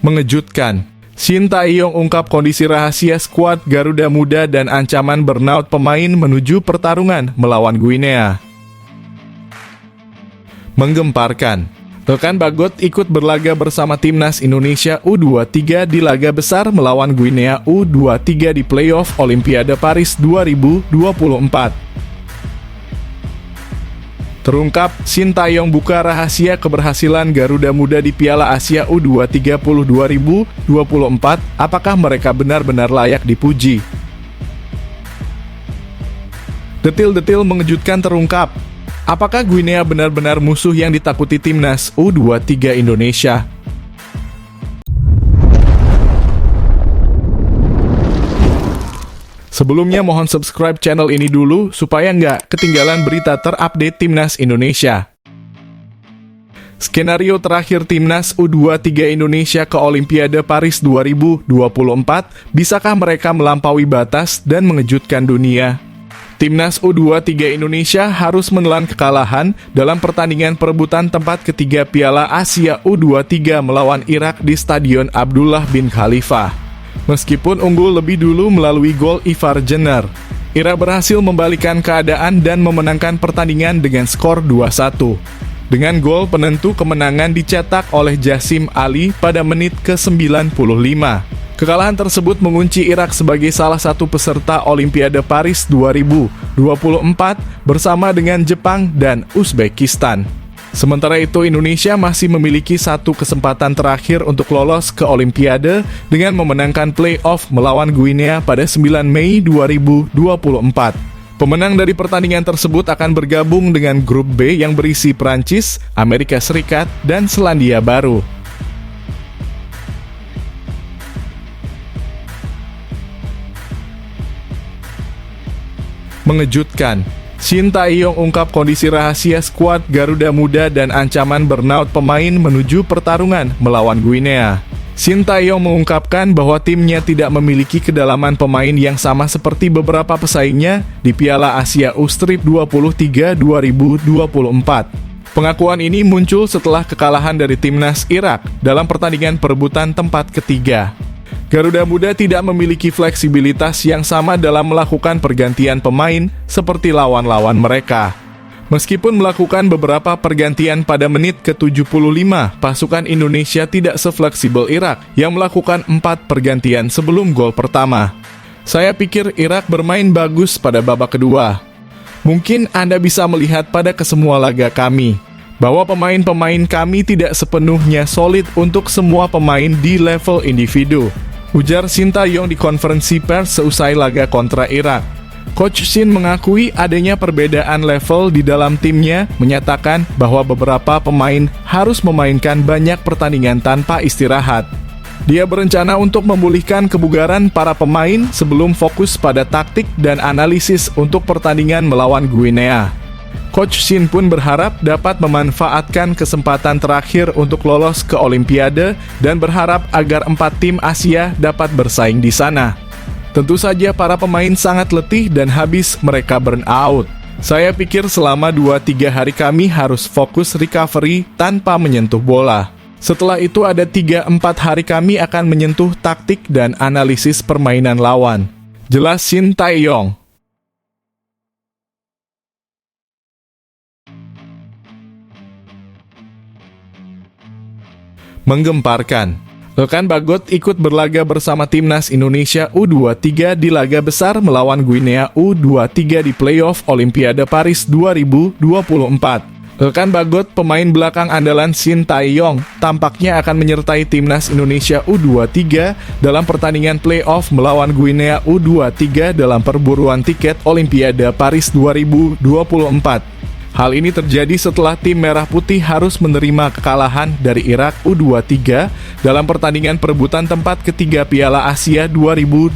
Mengejutkan, Shin Tae-yong ungkap kondisi rahasia skuad Garuda Muda dan ancaman burnout pemain menuju pertarungan melawan Guinea. Menggemparkan, rekan Bagot ikut berlaga bersama timnas Indonesia U23 di laga besar melawan Guinea U23 di playoff Olimpiade Paris 2024. Terungkap, Shin Tae-yong buka rahasia keberhasilan Garuda Muda di Piala Asia U23 2024, apakah mereka benar-benar layak dipuji? Detil-detil mengejutkan terungkap. Apakah Guinea benar-benar musuh yang ditakuti timnas U23 Indonesia? Sebelumnya mohon subscribe channel ini dulu supaya nggak ketinggalan berita terupdate timnas Indonesia. Skenario terakhir timnas U23 Indonesia ke Olimpiade Paris 2024, bisakah mereka melampaui batas dan mengejutkan dunia? Timnas U23 Indonesia harus menelan kekalahan dalam pertandingan perebutan tempat ketiga Piala Asia U23 melawan Irak di Stadion Abdullah bin Khalifah. Meskipun unggul lebih dulu melalui gol Ivar Jenner, Irak berhasil membalikan keadaan dan memenangkan pertandingan dengan skor 2-1. Dengan gol penentu kemenangan dicetak oleh Jassim Ali pada menit ke-95. Kekalahan tersebut mengunci Irak sebagai salah satu peserta Olimpiade Paris 2024 bersama dengan Jepang dan Uzbekistan. Sementara itu, Indonesia masih memiliki satu kesempatan terakhir untuk lolos ke Olimpiade dengan memenangkan play-off melawan Guinea pada 9 Mei 2024. Pemenang dari pertandingan tersebut akan bergabung dengan grup B yang berisi Prancis, Amerika Serikat, dan Selandia Baru. Mengejutkan, Shin Tae-yong ungkap kondisi rahasia skuad Garuda Muda dan ancaman burnout pemain menuju pertarungan melawan Guinea. Shin Tae-yong mengungkapkan bahwa timnya tidak memiliki kedalaman pemain yang sama seperti beberapa pesaingnya di Piala Asia U23 2024. Pengakuan ini muncul setelah kekalahan dari timnas Irak dalam pertandingan perebutan tempat ketiga. Garuda Muda tidak memiliki fleksibilitas yang sama dalam melakukan pergantian pemain seperti lawan-lawan mereka. Meskipun melakukan beberapa pergantian pada menit ke-75, pasukan Indonesia tidak sefleksibel Irak yang melakukan 4 pergantian sebelum gol pertama. Saya pikir Irak bermain bagus pada babak kedua. Mungkin Anda bisa melihat pada kesemua laga kami, bahwa pemain-pemain kami tidak sepenuhnya solid untuk semua pemain di level individu, ujar Shin Tae-yong di konferensi pers seusai laga kontra Irak. Coach Shin mengakui adanya perbedaan level di dalam timnya, menyatakan bahwa beberapa pemain harus memainkan banyak pertandingan tanpa istirahat. Dia berencana untuk memulihkan kebugaran para pemain sebelum fokus pada taktik dan analisis untuk pertandingan melawan Guinea. Coach Shin pun berharap dapat memanfaatkan kesempatan terakhir untuk lolos ke Olimpiade dan berharap agar 4 tim Asia dapat bersaing di sana. Tentu saja para pemain sangat letih dan habis mereka burn out. Saya pikir selama 2-3 hari kami harus fokus recovery tanpa menyentuh bola. Setelah itu ada 3-4 hari kami akan menyentuh taktik dan analisis permainan lawan, jelas Shin Tae-yong. Menggemparkan, rekan Bagot ikut berlaga bersama timnas Indonesia U23 di laga besar melawan Guinea U23 di playoff Olimpiade Paris 2024. Rekan Bagot, pemain belakang andalan Shin Tae-yong, tampaknya akan menyertai timnas Indonesia U23 dalam pertandingan playoff melawan Guinea U23 dalam perburuan tiket Olimpiade Paris 2024. Hal ini terjadi setelah tim Merah Putih harus menerima kekalahan dari Irak U23 dalam pertandingan perebutan tempat ketiga Piala Asia 2024.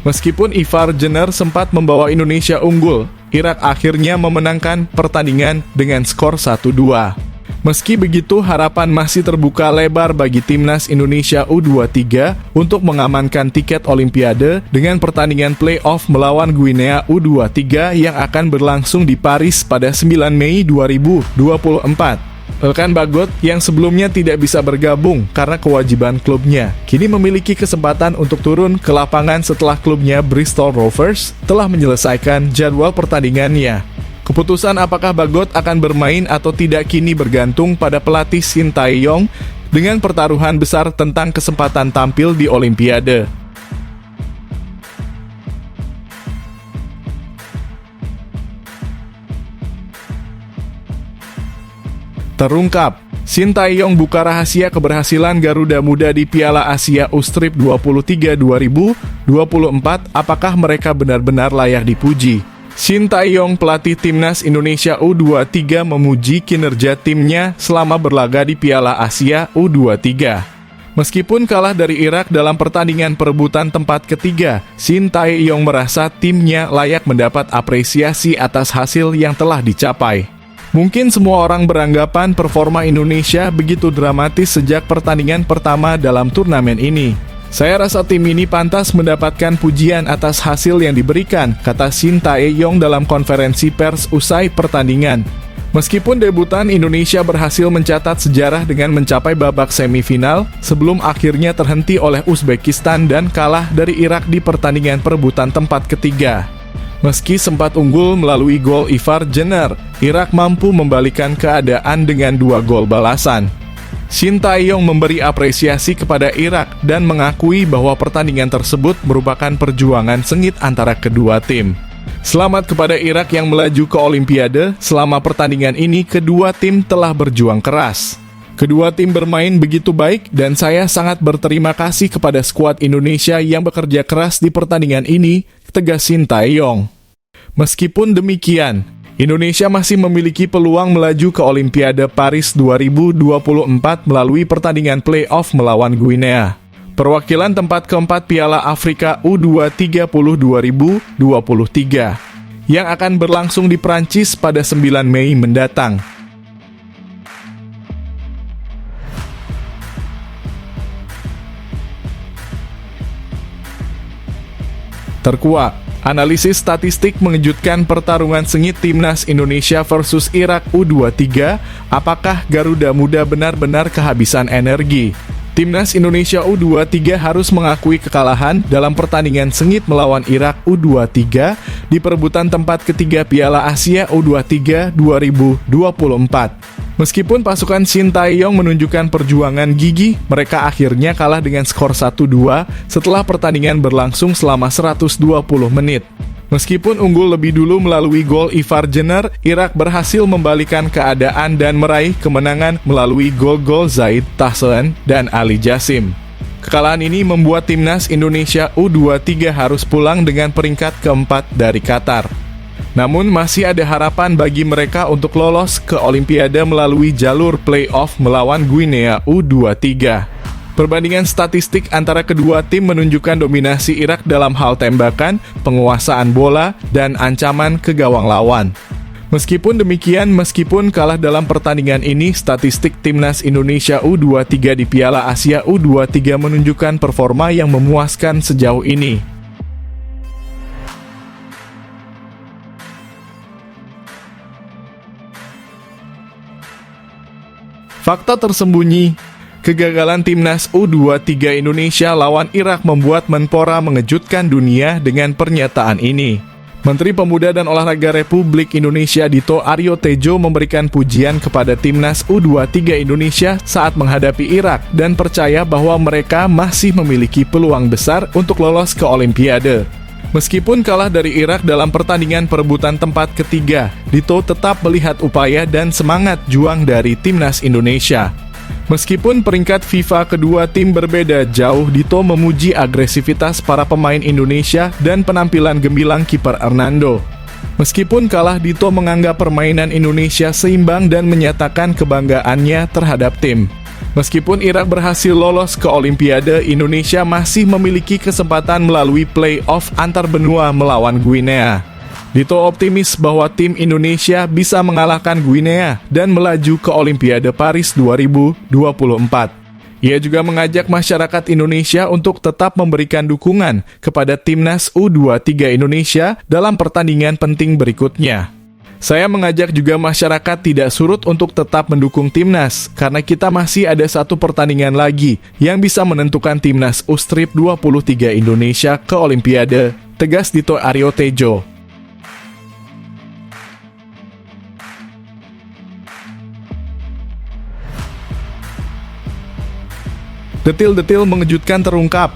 Meskipun Ivar Jenner sempat membawa Indonesia unggul, Irak akhirnya memenangkan pertandingan dengan skor 1-2. Meski begitu, harapan masih terbuka lebar bagi timnas Indonesia U23 untuk mengamankan tiket Olimpiade dengan pertandingan play-off melawan Guinea U23 yang akan berlangsung di Paris pada 9 Mei 2024. Elkan Bagot yang sebelumnya tidak bisa bergabung karena kewajiban klubnya, kini memiliki kesempatan untuk turun ke lapangan setelah klubnya Bristol Rovers telah menyelesaikan jadwal pertandingannya. Keputusan apakah Bagot akan bermain atau tidak kini bergantung pada pelatih Shin Tae-yong dengan pertaruhan besar tentang kesempatan tampil di Olimpiade. Terungkap, Shin Tae-yong buka rahasia keberhasilan Garuda Muda di Piala Asia U-Strip 23 2024. Apakah mereka benar-benar layak dipuji? Shin Tae-yong, pelatih timnas Indonesia U23, memuji kinerja timnya selama berlaga di Piala Asia U23. Meskipun kalah dari Irak dalam pertandingan perebutan tempat ketiga, Shin Tae-yong merasa timnya layak mendapat apresiasi atas hasil yang telah dicapai. Mungkin semua orang beranggapan performa Indonesia begitu dramatis sejak pertandingan pertama dalam turnamen ini. Saya rasa tim ini pantas mendapatkan pujian atas hasil yang diberikan, kata Shin Tae-yong dalam konferensi pers usai pertandingan. Meskipun debutan Indonesia berhasil mencatat sejarah dengan mencapai babak semifinal, sebelum akhirnya terhenti oleh Uzbekistan dan kalah dari Irak di pertandingan perebutan tempat ketiga. Meski sempat unggul melalui gol Ivar Jenner, Irak mampu membalikan keadaan dengan 2 gol balasan. Shin Tae-yong memberi apresiasi kepada Irak dan mengakui bahwa pertandingan tersebut merupakan perjuangan sengit antara kedua tim. Selamat kepada Irak yang melaju ke Olimpiade. Selama pertandingan ini, kedua tim telah berjuang keras. Kedua tim bermain begitu baik dan saya sangat berterima kasih kepada skuad Indonesia yang bekerja keras di pertandingan ini, tegas Shin Tae-yong. Meskipun demikian, Indonesia masih memiliki peluang melaju ke Olimpiade Paris 2024 melalui pertandingan play-off melawan Guinea. Perwakilan tempat keempat Piala Afrika U23 2023 yang akan berlangsung di Prancis pada 9 Mei mendatang. Terkuak, analisis statistik mengejutkan pertarungan sengit timnas Indonesia versus Irak U23. Apakah Garuda Muda benar-benar kehabisan energi? Timnas Indonesia U23 harus mengakui kekalahan dalam pertandingan sengit melawan Irak U23 di perebutan tempat ketiga Piala Asia U23 2024. Meskipun pasukan Shin Tae-yong menunjukkan perjuangan gigih, mereka akhirnya kalah dengan skor 1-2 setelah pertandingan berlangsung selama 120 menit. Meskipun unggul lebih dulu melalui gol Ivar Jenner, Irak berhasil membalikan keadaan dan meraih kemenangan melalui gol-gol Zaid Tahsen dan Ali Jassim. Kekalahan ini membuat timnas Indonesia U23 harus pulang dengan peringkat keempat dari Qatar. Namun masih ada harapan bagi mereka untuk lolos ke Olimpiade melalui jalur play-off melawan Guinea U23. Perbandingan statistik antara kedua tim menunjukkan dominasi Irak dalam hal tembakan, penguasaan bola, dan ancaman ke gawang lawan. Meskipun demikian, meskipun kalah dalam pertandingan ini, statistik timnas Indonesia U23 di Piala Asia U23 menunjukkan performa yang memuaskan sejauh ini. Fakta tersembunyi, kegagalan timnas U23 Indonesia lawan Irak membuat Menpora mengejutkan dunia dengan pernyataan ini. Menteri Pemuda dan Olahraga Republik Indonesia Dito Aryo Tejo memberikan pujian kepada timnas U23 Indonesia saat menghadapi Irak dan percaya bahwa mereka masih memiliki peluang besar untuk lolos ke Olimpiade. Meskipun kalah dari Irak dalam pertandingan perebutan tempat ketiga, Dito tetap melihat upaya dan semangat juang dari timnas Indonesia. Meskipun peringkat FIFA kedua tim berbeda jauh, Dito memuji agresivitas para pemain Indonesia dan penampilan gemilang kiper Hernando. Meskipun kalah, Dito menganggap permainan Indonesia seimbang dan menyatakan kebanggaannya terhadap tim. Meskipun Irak berhasil lolos ke Olimpiade, Indonesia masih memiliki kesempatan melalui play-off antar benua melawan Guinea. Dito optimis bahwa tim Indonesia bisa mengalahkan Guinea dan melaju ke Olimpiade Paris 2024. Ia juga mengajak masyarakat Indonesia untuk tetap memberikan dukungan kepada timnas U23 Indonesia dalam pertandingan penting berikutnya. Saya mengajak juga masyarakat tidak surut untuk tetap mendukung timnas, karena kita masih ada satu pertandingan lagi yang bisa menentukan timnas U-Strip 23 Indonesia ke Olimpiade, tegas Dito Aryo Tejo. Detil-detil mengejutkan terungkap.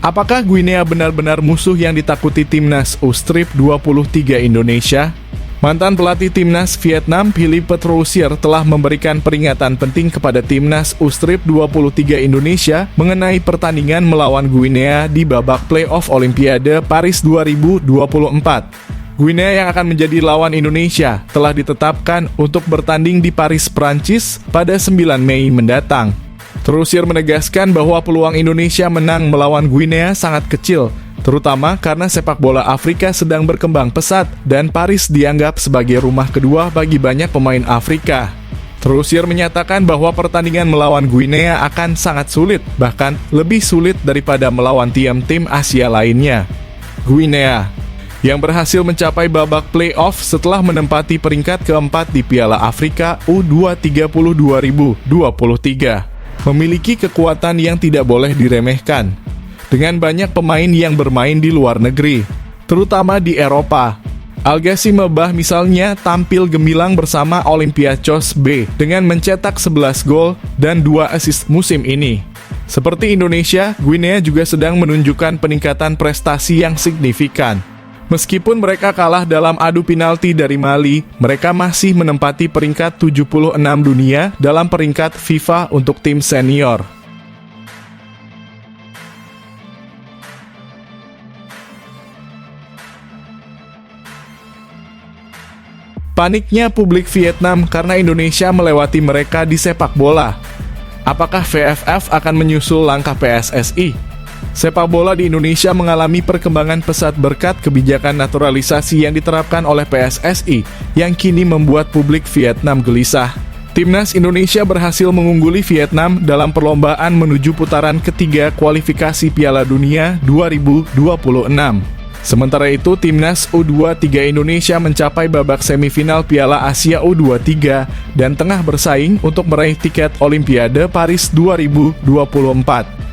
Apakah Guinea benar-benar musuh yang ditakuti timnas U-Strip 23 Indonesia? Mantan pelatih timnas Vietnam Philippe Troussier telah memberikan peringatan penting kepada timnas U-Strip 23 Indonesia mengenai pertandingan melawan Guinea di babak playoff Olimpiade Paris 2024. Guinea yang akan menjadi lawan Indonesia telah ditetapkan untuk bertanding di Paris, Prancis pada 9 Mei mendatang. Troussier menegaskan bahwa peluang Indonesia menang melawan Guinea sangat kecil, terutama karena sepak bola Afrika sedang berkembang pesat dan Paris dianggap sebagai rumah kedua bagi banyak pemain Afrika. Troussier menyatakan bahwa pertandingan melawan Guinea akan sangat sulit, bahkan lebih sulit daripada melawan tim-tim Asia lainnya. Guinea yang berhasil mencapai babak playoff setelah menempati peringkat keempat di Piala Afrika U20 2023, memiliki kekuatan yang tidak boleh diremehkan. Dengan banyak pemain yang bermain di luar negeri, terutama di Eropa. Al-Ghazi Mebah misalnya tampil gemilang bersama Olympiacos B dengan mencetak 11 gol dan 2 assist musim ini. Seperti Indonesia, Guinea juga sedang menunjukkan peningkatan prestasi yang signifikan. Meskipun mereka kalah dalam adu penalti dari Mali, mereka masih menempati peringkat 76 dunia dalam peringkat FIFA untuk tim senior. Paniknya publik Vietnam karena Indonesia melewati mereka di sepak bola. Apakah VFF akan menyusul langkah PSSI? Sepak bola di Indonesia mengalami perkembangan pesat berkat kebijakan naturalisasi yang diterapkan oleh PSSI yang kini membuat publik Vietnam gelisah. Timnas Indonesia berhasil mengungguli Vietnam dalam perlombaan menuju putaran ketiga kualifikasi Piala Dunia 2026. Sementara itu, timnas U23 Indonesia mencapai babak semifinal Piala Asia U23 dan tengah bersaing untuk meraih tiket Olimpiade Paris 2024.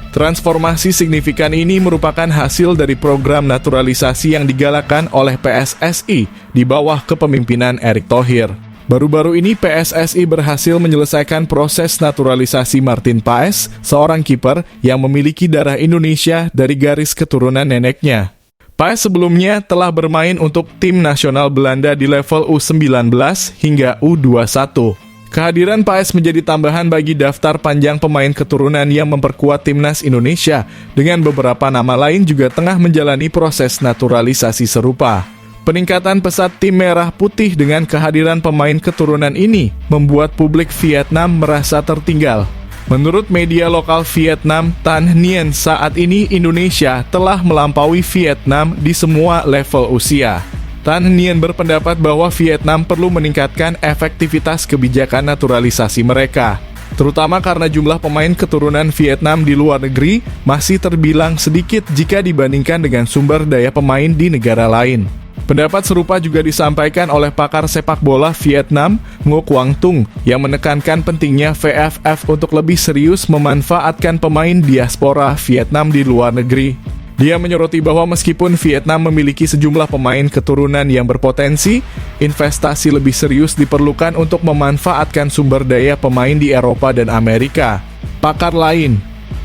Transformasi signifikan ini merupakan hasil dari program naturalisasi yang digalakan oleh PSSI di bawah kepemimpinan Erick Thohir. Baru-baru ini PSSI berhasil menyelesaikan proses naturalisasi Martin Paes, seorang kiper yang memiliki darah Indonesia dari garis keturunan neneknya. Paes sebelumnya telah bermain untuk tim nasional Belanda di level U19 hingga U21. Kehadiran Paes menjadi tambahan bagi daftar panjang pemain keturunan yang memperkuat timnas Indonesia, dengan beberapa nama lain juga tengah menjalani proses naturalisasi serupa. Peningkatan pesat tim merah putih dengan kehadiran pemain keturunan ini membuat publik Vietnam merasa tertinggal. Menurut media lokal Vietnam, Tan Nghien, saat ini Indonesia telah melampaui Vietnam di semua level usia. Tan Nghien berpendapat bahwa Vietnam perlu meningkatkan efektivitas kebijakan naturalisasi mereka, terutama karena jumlah pemain keturunan Vietnam di luar negeri masih terbilang sedikit jika dibandingkan dengan sumber daya pemain di negara lain. Pendapat serupa juga disampaikan oleh pakar sepak bola Vietnam, Ngo Quang Tung, yang menekankan pentingnya VFF untuk lebih serius memanfaatkan pemain diaspora Vietnam di luar negeri. Dia menyoroti bahwa meskipun Vietnam memiliki sejumlah pemain keturunan yang berpotensi, investasi lebih serius diperlukan untuk memanfaatkan sumber daya pemain di Eropa dan Amerika. Pakar lain,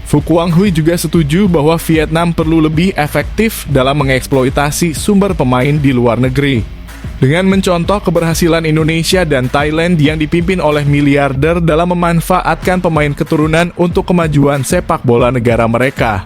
Phu Quang Huy, juga setuju bahwa Vietnam perlu lebih efektif dalam mengeksploitasi sumber pemain di luar negeri. Dengan mencontoh keberhasilan Indonesia dan Thailand yang dipimpin oleh miliarder dalam memanfaatkan pemain keturunan untuk kemajuan sepak bola negara mereka.